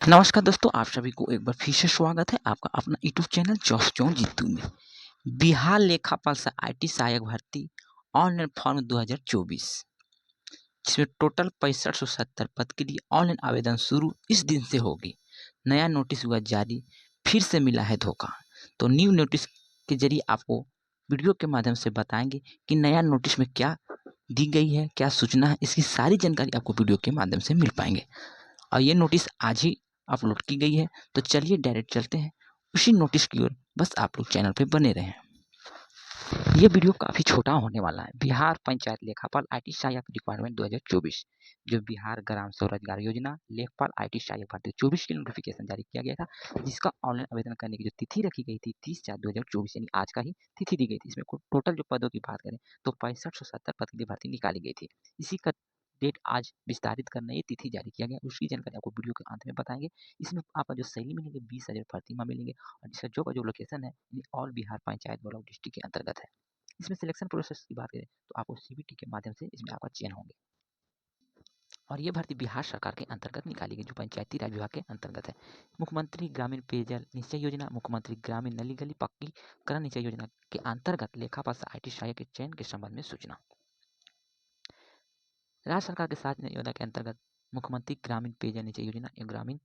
नमस्कार दोस्तों, आप सभी को एक बार फिर से स्वागत है आपका अपना यूट्यूब चैनल जॉस जॉन जीतू में। बिहार लेखापाल से आईटी सहायक भर्ती ऑनलाइन फॉर्म 2024, जिसमें टोटल 6570 पद के लिए ऑनलाइन आवेदन शुरू इस दिन से होगी। नया नोटिस हुआ जारी, फिर से मिला है धोखा। तो न्यू नोटिस के जरिए आपको वीडियो के माध्यम से बताएंगे कि नया नोटिस में क्या दी गई है, क्या सूचना है, इसकी सारी जानकारी आपको वीडियो के माध्यम से मिल पाएंगे। और ये नोटिस आज ही अपलोड की गई है। तो चलिए डायरेक्ट चलते हैं उसी नोटिस की ओर। बस आप लोग चैनल पे बने रहें। ये वीडियो काफ़ी छोटा होने वाला है। बिहार पंचायत लेखापाल आईटी सहायक रिक्वायरमेंट 2024, जो बिहार ग्राम स्वरोजगार योजना लेखपाल आईटी सहायक भर्ती 24 की नोटिफिकेशन जारी किया गया था, जिसका ऑनलाइन आवेदन करने की जो तिथि रखी गई थी 30/4/2024, यानी आज का ही तिथि दी गई थी। इसमें टोटल जो पदों की बात करें तो 6570 पद के लिए भर्ती निकाली गई थी। इसी का डेट आज विस्तारित करने ये तिथि जारी किया गया, उसकी जानकारी आपको वीडियो के अंत में बताएंगे। इसमें आपका जो सैलरी मिलेंगे 20,000 प्रतिमाह मिलेंगे, और इसका जो लोकेशन है all Bihar panchayat block district के अंतर्गत है। इसमें सिलेक्शन प्रोसेस की बात करें तो आपको सीबीटी के माध्यम से इसमें आपका चयन होंगे, और ये भर्ती बिहार सरकार के अंतर्गत निकाली गई, जो पंचायती राज विभाग के अंतर्गत है। मुख्यमंत्री ग्रामीण पेयजल निश्चय योजना, मुख्यमंत्री ग्रामीण नली गली पक्कीकरण निश्चय योजना के अंतर्गत लेखापाल आईटी सहायक के चयन के संबंध में सूचना। राज्य सरकार के साथ योजना के अंतर्गत मुख्यमंत्री ग्रामीण पेयजल निश्चय योजना एवं ग्रामीण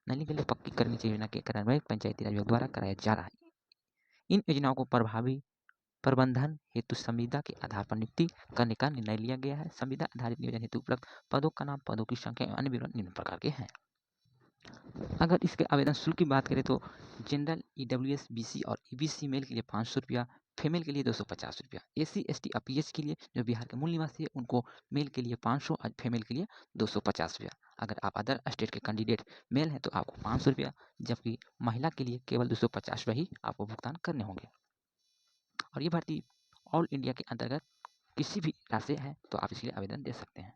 नली गली पक्कीकरण निश्चय योजना के कार्यान्वयन पंचायती राज विभाग द्वारा कराया जा रहा है। इन योजनाओं को प्रभावी प्रबंधन हेतु संविदा के आधार पर नियुक्ति करने का निर्णय लिया गया है। संविदा आधारित नियोजन हेतु उपलब्ध पदों का नाम, पदों की संख्या एवं अन्य विवरण निम्न प्रकार के हैं। अगर इसके आवेदन शुल्क की बात करें तो जनरल, ईडब्ल्यूएस, बीसी और ईबीसी मेल के लिए 500 रुपया, फीमेल के लिए 250 रुपया। एससी, एसटी और पीएच के लिए जो बिहार के मूल निवासी है उनको मेल के लिए 500 और फीमेल के लिए 250 रुपया। अगर आप अदर स्टेट के कैंडिडेट मेल हैं तो आपको 500 रुपया, जबकि महिला के लिए केवल 250 रुपया ही आपको भुगतान करने होंगे। और ये भर्ती ऑल इंडिया के अंतर्गत किसी भी राज्य है तो आप इसके लिए आवेदन दे सकते हैं।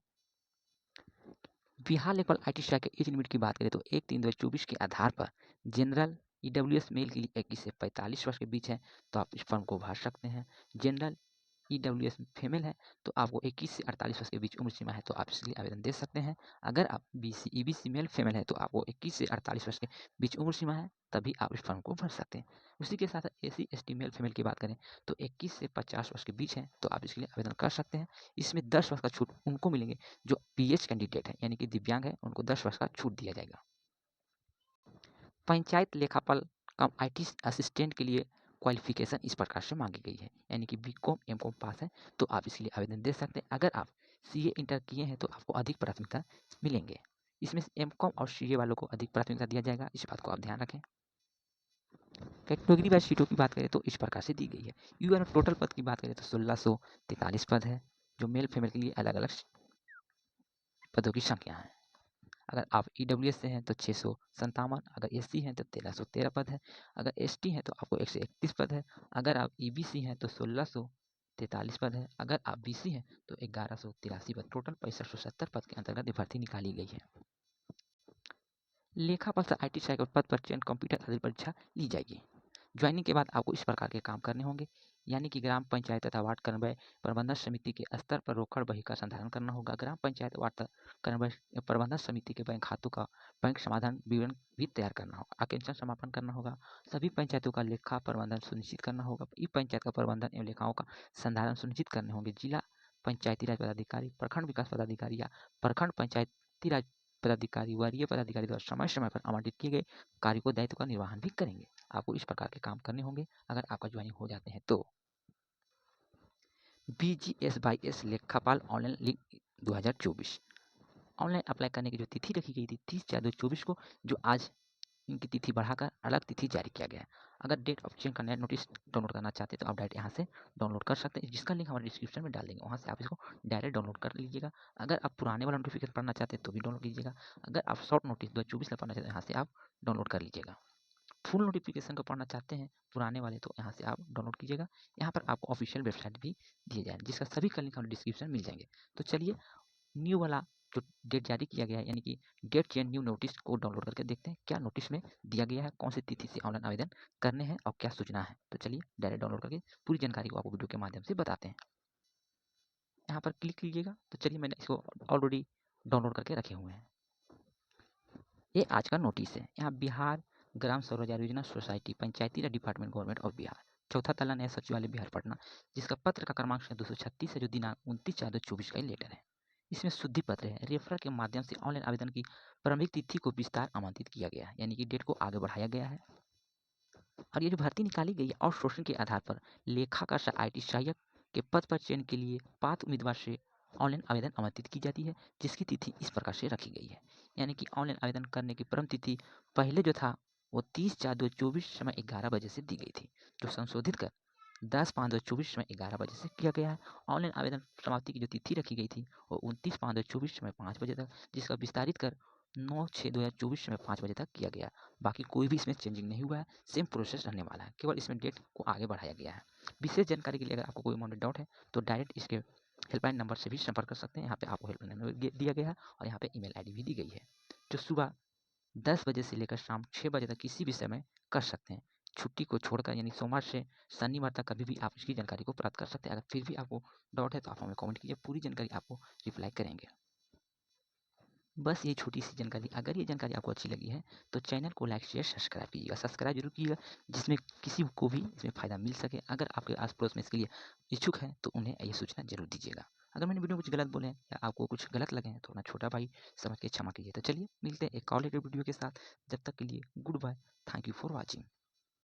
बिहार लेवल आईटी सहायक के एज लिमिट की बात करें तो 1/3/2024 के आधार पर जनरल, ईडब्ल्यूएस मेल के लिए 21 से 45 वर्ष के बीच है तो आप इस फॉर्म को भर सकते हैं। जनरल, ईडब्ल्यूएस फीमेल है तो आपको 21 से 48 वर्ष के बीच उम्र सीमा है तो आप इसके लिए आवेदन दे सकते हैं। अगर आप बीसी, ईबीसी मेल फीमेल है तो आपको 21 से 48 वर्ष के बीच उम्र सीमा है, तभी आप इस फॉर्म को भर सकते हैं। उसी के साथ एससी, एसटी मेल फीमेल की बात करें तो 21 से 50 वर्ष के बीच है तो आप इसके लिए आवेदन कर सकते हैं। इसमें 10 वर्ष का छूट उनको मिलेंगे जो पीएच कैंडिडेट है, यानी कि दिव्यांग है, उनको 10 वर्ष का छूट दिया जाएगा। पंचायत लेखापाल कम आईटी असिस्टेंट के लिए क्वालिफिकेशन इस प्रकार से मांगी गई है, यानी कि बीकॉम, एमकॉम पास है तो आप इसके लिए आवेदन दे सकते हैं। अगर आप सीए इंटर किए हैं तो आपको अधिक प्राथमिकता मिलेंगे। इसमें एमकॉम और सीए वालों को अधिक प्राथमिकता दिया जाएगा, इस बात को आप ध्यान रखें। कैटेगरी वाइज सीटों की बात करें तो इस प्रकार से दी गई है। यूआर टोटल पद की बात करें तो 1643 पद है, जो मेल फीमेल के लिए अलग अलग पदों की संख्या है। अगर आप ईडब्ल्यूएस से हैं तो 657, अगर एससी हैं तो 1313 पद है, अगर एसटी हैं तो आपको 131 पद है, अगर आप ईबीसी हैं तो 1643 पद है, अगर आप बीसी हैं तो 1183 पद। टोटल 6570 पद के अंतर्गत ये भर्ती निकाली गई है। लेखापाल से आईटी सहायक पद पर चयन कंप्यूटर आधारित परीक्षा ली जाएगी। ज्वाइनिंग के बाद आपको इस प्रकार के काम करने होंगे, यानी कि ग्राम पंचायत तथा वार्ड कार्यान्वयन प्रबंधन समिति के स्तर पर रोकड़ बही का संधारण करना होगा। ग्राम पंचायत वार्ड कार्यान्वयन प्रबंधन समिति के बैंक खातों का बैंक समाधान विवरण भी तैयार करना होगा। आकेंचन समापन करना होगा। सभी पंचायतों का लेखा प्रबंधन सुनिश्चित करना होगा। ई पंचायत का प्रबंधन एवं लेखाओं का संधारण सुनिश्चित करने होंगे। जिला पंचायती राज पदाधिकारी, प्रखंड विकास पदाधिकारी या प्रखंड पंचायती राज पदाधिकारी, वरीय पदाधिकारी द्वारा समय समय पर आवंटित किए गए कार्य को दायित्व का निर्वहन भी करेंगे। आपको इस प्रकार के काम करने होंगे अगर आपका ज्वाइनिंग हो जाते हैं तो। BGS/S लेखापाल ऑनलाइन लिंक 2024 ऑनलाइन अप्लाई करने की जो तिथि रखी गई थी 30/4/2024 को, जो आज इनकी तिथि बढ़ाकर अलग तिथि जारी किया गया है। अगर डेट ऑफ चेंज का नया नोटिस डाउनलोड करना चाहते हैं तो आप डायरेक्ट यहाँ से डाउनलोड कर सकते हैं, जिसका लिंक हमारे डिस्क्रिप्शन में डाल देंगे, वहाँ से आप इसको डायरेक्ट डाउनलोड कर लीजिएगा। अगर आप पुराने वाला नोटिफिकेशन पढ़ना चाहते हैं तो भी डाउनलोड कीजिएगा। अगर आप शॉर्ट नोटिस 2024 का पढ़ना चाहते हैं यहाँ से आप डाउनलोड कर लीजिएगा। फुल नोटिफिकेशन को पढ़ना चाहते हैं पुराने वाले तो यहाँ से आप डाउनलोड कीजिएगा। यहाँ पर आपको ऑफिशियल वेबसाइट भी दिए जाए, जिसका सभी का लिंक हमारे डिस्क्रिप्शन मिल जाएंगे। तो चलिए न्यू वाला जो डेट जारी किया गया है, यानी कि डेट चेंज न्यू नोटिस को डाउनलोड करके देखते हैं क्या नोटिस में दिया गया है, कौन सी तिथि से ऑनलाइन आवेदन करने हैं और क्या सूचना है। तो चलिए डायरेक्ट डाउनलोड करके पूरी जानकारी को आपको वीडियो के माध्यम से बताते हैं। यहाँ पर क्लिक कीजिएगा। तो चलिए मैंने इसको ऑलरेडी डाउनलोड करके रखे हुए हैं। ये आज का नोटिस है। यहाँ बिहार ग्राम स्वरोजगार योजना society Panchayati Raj department government of Bihar, चौथा तल्ला नया सचिवालय बिहार पटना, जिसका पत्र का क्रमांक 236 है, जो दिनांक 29/4/24 का लेटर है। इसमें शुद्धि पत्र है। रेफरल के माध्यम से ऑनलाइन आवेदन की प्रारंभिक तिथि को विस्तार आमंत्रित किया गया है, यानी कि डेट को आगे बढ़ाया गया है। और ये जो भर्ती निकाली गई है आउटसोर्सिंग के आधार पर लेखाकार IT सहायक के पद पर चयन के लिए पात्र उम्मीदवार से ऑनलाइन आवेदन आमंत्रित की जाती है, जिसकी तिथि इस प्रकार से रखी गई है। यानी कि ऑनलाइन आवेदन करने की परम तिथि पहले जो था वो 30/4/2024 समय 11 बजे से दी गई थी, जो संशोधित कर 10/5/2024 समय 11 बजे से किया गया है। ऑनलाइन आवेदन समाप्ति की जो तिथि रखी गई थी वो 29/5/2024 समय 5 बजे तक, जिसका विस्तारित कर 9/6/2024 में 5 बजे तक किया गया। बाकी कोई भी इसमें चेंजिंग नहीं हुआ है, सेम प्रोसेस रहने वाला है, केवल इसमें डेट को आगे बढ़ाया गया है। विशेष जानकारी के लिए अगर आपको कोई मोमेंट डाउट है तो डायरेक्ट इसके हेल्पलाइन नंबर से भी संपर्क कर सकते हैं। यहाँ पे आपको हेल्पलाइन नंबर दिया गया है और यहाँ पे ईमेल आईडी भी दी गई है, जो सुबह 10 बजे से लेकर शाम 6 बजे तक किसी भी समय कर सकते हैं। छुट्टी को छोड़कर यानी सोमवार से शनिवार तक कभी भी आप इसकी जानकारी को प्राप्त कर सकते हैं। अगर फिर भी आपको डाउट है तो आप हमें कमेंट कीजिए, पूरी जानकारी आपको रिप्लाई करेंगे। बस ये छोटी-सी जानकारी, अगर ये जानकारी आपको अच्छी लगी है तो चैनल को लाइक, शेयर, सब्सक्राइब कीजिएगा। सब्सक्राइब जरूर कीजिएगा, जिसमें किसी को भी इसमें फ़ायदा मिल सके। अगर आपके आस-पड़ोस में इसके लिए इच्छुक हैं तो उन्हें ये सूचना ज़रूर दीजिएगा। अगर मैंने वीडियो में कुछ गलत बोले हैं या आपको कुछ गलत लगे हैं तो अपना छोटा भाई समझ के क्षमा कीजिए। तो चलिए मिलते हैं एक और लेटेस्ट वीडियो के साथ। जब तक के लिए good bye. Thank you for watching.